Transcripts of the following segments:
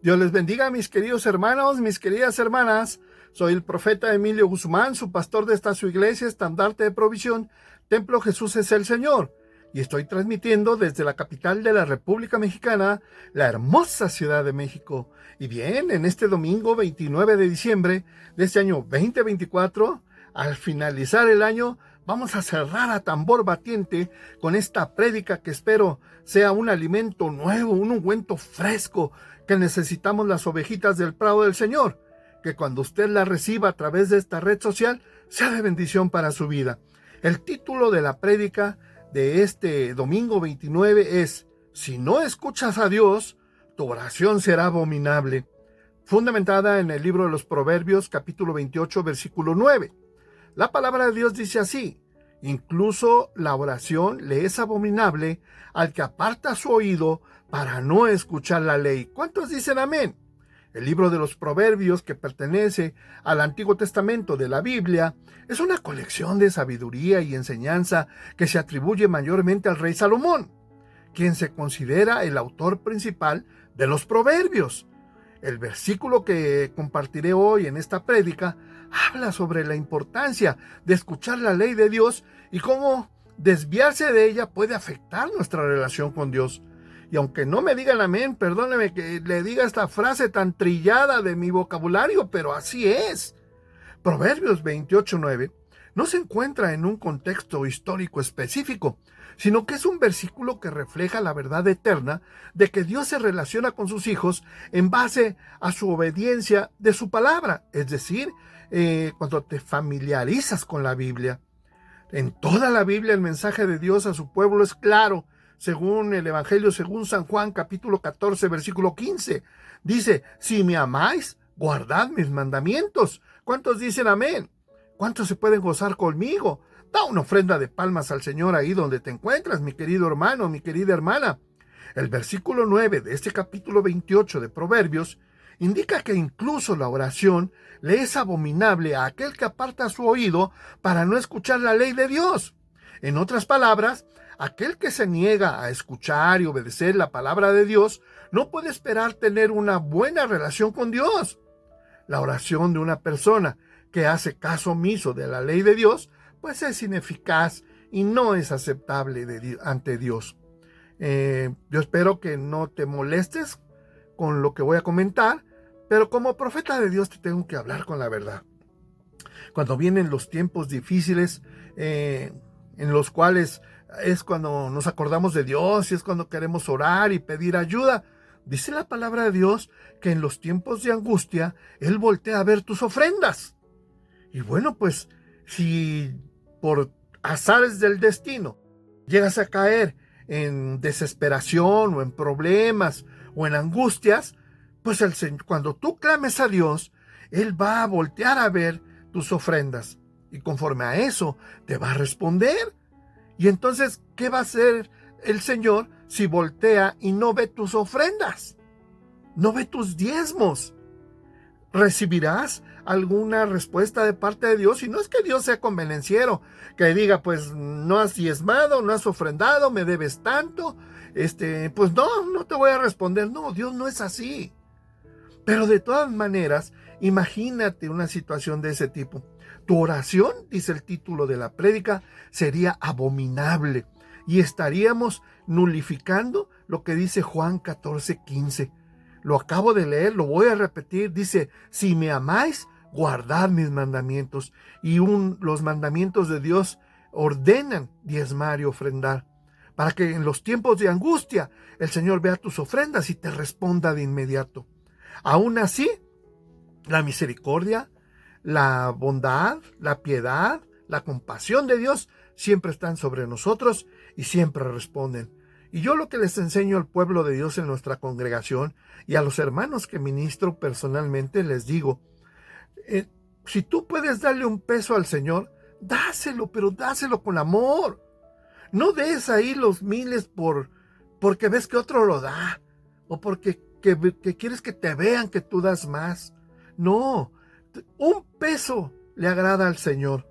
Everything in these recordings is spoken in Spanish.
Dios les bendiga, mis queridos hermanos, mis queridas hermanas. Soy el profeta Emilio Guzmán, su pastor de esta su iglesia, Estandarte de Provisión, Templo Jesús es el Señor. Y estoy transmitiendo desde la capital de la República Mexicana, la hermosa Ciudad de México. Y bien, en este domingo 29 de diciembre de este año 2024, al finalizar el año, vamos a cerrar a tambor batiente con esta prédica que espero sea un alimento nuevo, un ungüento fresco que necesitamos las ovejitas del prado del Señor. Que cuando usted la reciba a través de esta red social, sea de bendición para su vida. El título de la prédica de este domingo 29 es: si no escuchas a Dios, tu oración será abominable. Fundamentada en el libro de los Proverbios, capítulo 28, versículo 9. La palabra de Dios dice así: incluso la oración le es abominable al que aparta su oído para no escuchar la ley. ¿Cuántos dicen amén? El libro de los Proverbios, que pertenece al Antiguo Testamento de la Biblia, es una colección de sabiduría y enseñanza que se atribuye mayormente al rey Salomón, quien se considera el autor principal de los Proverbios. El versículo que compartiré hoy en esta prédica habla sobre la importancia de escuchar la ley de Dios y cómo desviarse de ella puede afectar nuestra relación con Dios. Y aunque no me digan amén, perdóneme que le diga esta frase tan trillada de mi vocabulario, pero así es. Proverbios 28:9 no se encuentra en un contexto histórico específico, sino que es un versículo que refleja la verdad eterna de que Dios se relaciona con sus hijos en base a su obediencia de su palabra, es decir, cuando te familiarizas con la Biblia. En toda la Biblia el mensaje de Dios a su pueblo es claro. Según el Evangelio, según San Juan, capítulo 14, versículo 15, dice: si me amáis, guardad mis mandamientos. ¿Cuántos dicen amén? ¿Cuántos se pueden gozar conmigo? Da una ofrenda de palmas al Señor ahí donde te encuentras, mi querido hermano, mi querida hermana. El versículo 9 de este capítulo 28 de Proverbios indica que incluso la oración le es abominable a aquel que aparta su oído para no escuchar la ley de Dios. En otras palabras, aquel que se niega a escuchar y obedecer la palabra de Dios no puede esperar tener una buena relación con Dios. La oración de una persona que hace caso omiso de la ley de Dios, pues es ineficaz y no es aceptable ante Dios. Yo espero que no te molestes con lo que voy a comentar, pero como profeta de Dios te tengo que hablar con la verdad. Cuando vienen los tiempos difíciles, en los cuales es cuando nos acordamos de Dios y es cuando queremos orar y pedir ayuda, dice la palabra de Dios que en los tiempos de angustia Él voltea a ver tus ofrendas. Y bueno, pues si por azares del destino llegas a caer en desesperación o en problemas o en angustias, pues cuando tú clames a Dios, Él va a voltear a ver tus ofrendas y conforme a eso te va a responder. Y entonces, ¿qué va a hacer el Señor si voltea y no ve tus ofrendas? No ve tus diezmos. ¿Recibirás alguna respuesta de parte de Dios? Y no es que Dios sea convenenciero, que diga, pues no has diezmado, no has ofrendado, me debes tanto, pues no te voy a responder. No, Dios no es así. Pero de todas maneras, imagínate una situación de ese tipo. Tu oración, dice el título de la prédica, sería abominable y estaríamos nulificando lo que dice Juan 14:15. Lo acabo de leer, lo voy a repetir. Dice: si me amáis, guardad mis mandamientos. Y los mandamientos de Dios ordenan diezmar y ofrendar, para que en los tiempos de angustia el Señor vea tus ofrendas y te responda de inmediato. Aún así, la misericordia, la bondad, la piedad, la compasión de Dios siempre están sobre nosotros y siempre responden. Y yo lo que les enseño al pueblo de Dios en nuestra congregación y a los hermanos que ministro personalmente, les digo, si tú puedes darle un peso al Señor, dáselo, pero dáselo con amor. No des ahí los miles porque ves que otro lo da o porque que quieres que te vean que tú das más. No, un peso le agrada al Señor,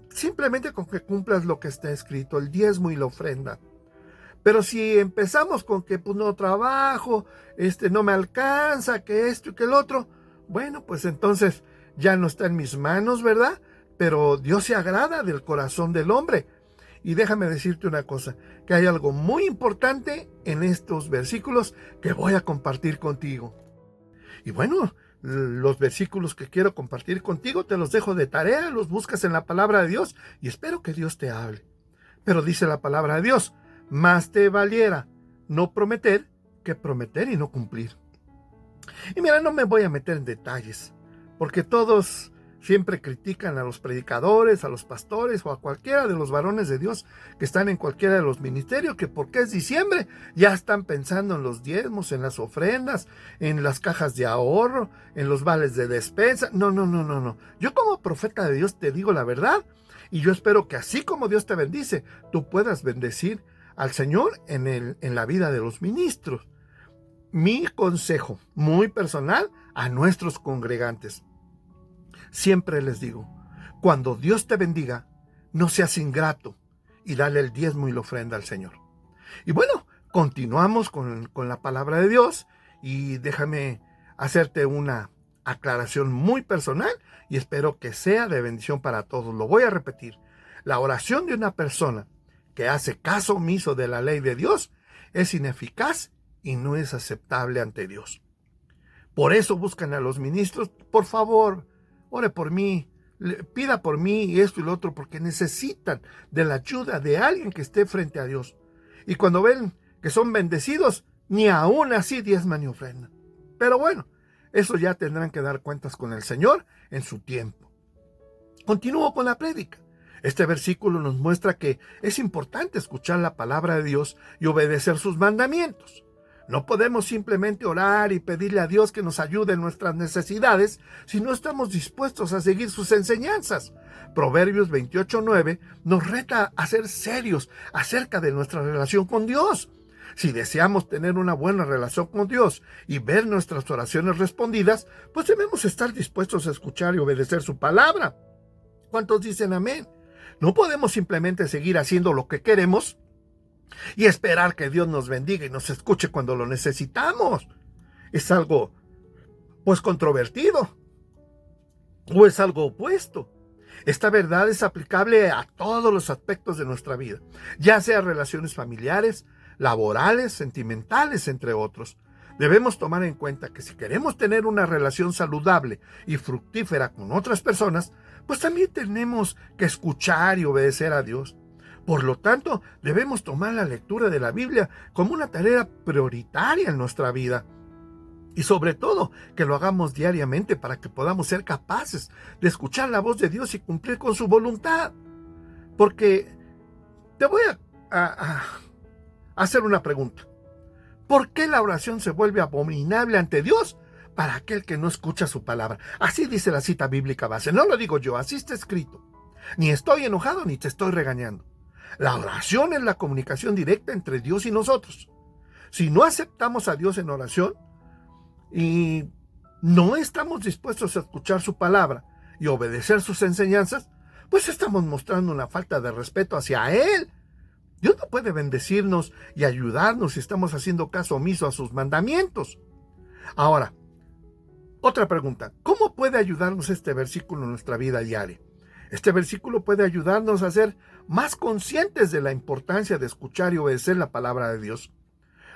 simplemente con que cumplas lo que está escrito, el diezmo y la ofrenda. Pero si empezamos con que pues no trabajo, no me alcanza, que esto y que el otro, bueno, pues entonces ya no está en mis manos, ¿verdad? Pero Dios se agrada del corazón del hombre. Y déjame decirte una cosa, que hay algo muy importante en estos versículos que voy a compartir contigo. Y bueno, los versículos que quiero compartir contigo te los dejo de tarea, los buscas en la palabra de Dios y espero que Dios te hable. Pero dice la palabra de Dios, más te valiera no prometer que prometer y no cumplir. Y mira, no me voy a meter en detalles, porque todos siempre critican a los predicadores, a los pastores o a cualquiera de los varones de Dios que están en cualquiera de los ministerios, que porque es diciembre ya están pensando en los diezmos, en las ofrendas, en las cajas de ahorro, en los vales de despensa. No. Yo como profeta de Dios te digo la verdad y yo espero que así como Dios te bendice, tú puedas bendecir al Señor en la vida de los ministros. Mi consejo muy personal a nuestros congregantes. Siempre les digo, cuando Dios te bendiga, no seas ingrato y dale el diezmo y la ofrenda al Señor. Y bueno, continuamos con la palabra de Dios y déjame hacerte una aclaración muy personal y espero que sea de bendición para todos. Lo voy a repetir. La oración de una persona que hace caso omiso de la ley de Dios es ineficaz y no es aceptable ante Dios. Por eso buscan a los ministros, por favor, ore por mí, pida por mí y esto y lo otro, porque necesitan de la ayuda de alguien que esté frente a Dios. Y cuando ven que son bendecidos, ni aún así diezman ni ofrendan. Pero bueno, eso ya tendrán que dar cuentas con el Señor en su tiempo. Continúo con la prédica. Este versículo nos muestra que es importante escuchar la palabra de Dios y obedecer sus mandamientos. No podemos simplemente orar y pedirle a Dios que nos ayude en nuestras necesidades si no estamos dispuestos a seguir sus enseñanzas. Proverbios 28:9 nos reta a ser serios acerca de nuestra relación con Dios. Si deseamos tener una buena relación con Dios y ver nuestras oraciones respondidas, pues debemos estar dispuestos a escuchar y obedecer su palabra. ¿Cuántos dicen amén? No podemos simplemente seguir haciendo lo que queremos y esperar que Dios nos bendiga y nos escuche cuando lo necesitamos. Es algo, pues, controvertido. O es algo opuesto. Esta verdad es aplicable a todos los aspectos de nuestra vida, ya sea relaciones familiares, laborales, sentimentales, entre otros. Debemos tomar en cuenta que si queremos tener una relación saludable y fructífera con otras personas, pues también tenemos que escuchar y obedecer a Dios. Por lo tanto, debemos tomar la lectura de la Biblia como una tarea prioritaria en nuestra vida. Y sobre todo, que lo hagamos diariamente para que podamos ser capaces de escuchar la voz de Dios y cumplir con su voluntad. Porque te voy a hacer una pregunta. ¿Por qué la oración se vuelve abominable ante Dios para aquel que no escucha su palabra? Así dice la cita bíblica base. No lo digo yo, así está escrito. Ni estoy enojado ni te estoy regañando. La oración es la comunicación directa entre Dios y nosotros. Si no aceptamos a Dios en oración y no estamos dispuestos a escuchar su palabra y obedecer sus enseñanzas, pues estamos mostrando una falta de respeto hacia Él. Dios no puede bendecirnos y ayudarnos si estamos haciendo caso omiso a sus mandamientos. Ahora, otra pregunta. ¿Cómo puede ayudarnos este versículo en nuestra vida diaria? Este versículo puede ayudarnos a ser más conscientes de la importancia de escuchar y obedecer la palabra de Dios.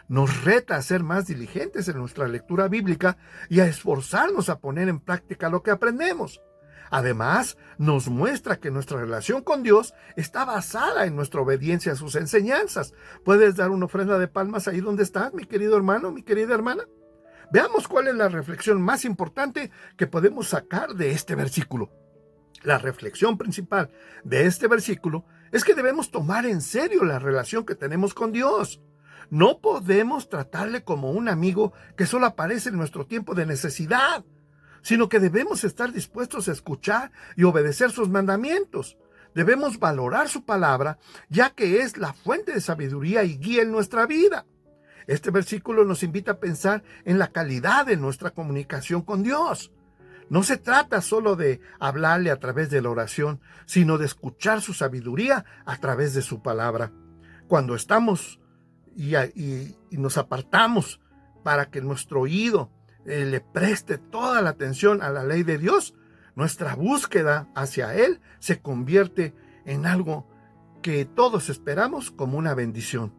Nos reta a ser más diligentes en nuestra lectura bíblica y a esforzarnos a poner en práctica lo que aprendemos. Además, nos muestra que nuestra relación con Dios está basada en nuestra obediencia a sus enseñanzas. ¿Puedes dar una ofrenda de palmas ahí donde estás, mi querido hermano, mi querida hermana? Veamos cuál es la reflexión más importante que podemos sacar de este versículo. La reflexión principal de este versículo es que debemos tomar en serio la relación que tenemos con Dios. No podemos tratarle como un amigo que solo aparece en nuestro tiempo de necesidad, sino que debemos estar dispuestos a escuchar y obedecer sus mandamientos. Debemos valorar su palabra, ya que es la fuente de sabiduría y guía en nuestra vida. Este versículo nos invita a pensar en la calidad de nuestra comunicación con Dios. No se trata solo de hablarle a través de la oración, sino de escuchar su sabiduría a través de su palabra. Cuando estamos y nos apartamos para que nuestro oído le preste toda la atención a la ley de Dios, nuestra búsqueda hacia Él se convierte en algo que todos esperamos como una bendición.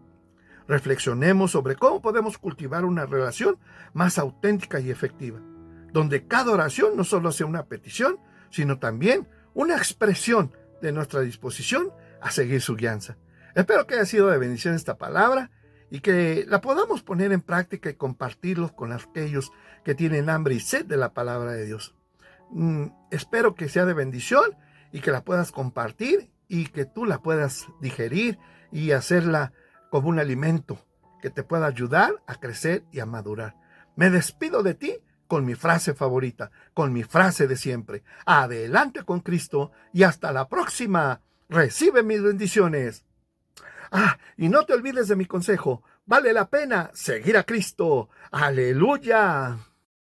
Reflexionemos sobre cómo podemos cultivar una relación más auténtica y efectiva, donde cada oración no solo sea una petición, sino también una expresión de nuestra disposición a seguir su guianza. Espero que haya sido de bendición esta palabra y que la podamos poner en práctica y compartirlos con aquellos que tienen hambre y sed de la palabra de Dios. Espero que sea de bendición y que la puedas compartir y que tú la puedas digerir y hacerla como un alimento que te pueda ayudar a crecer y a madurar. Me despido de ti con mi frase favorita, con mi frase de siempre. Adelante con Cristo y hasta la próxima. Recibe mis bendiciones. Y no te olvides de mi consejo. Vale la pena seguir a Cristo. ¡Aleluya!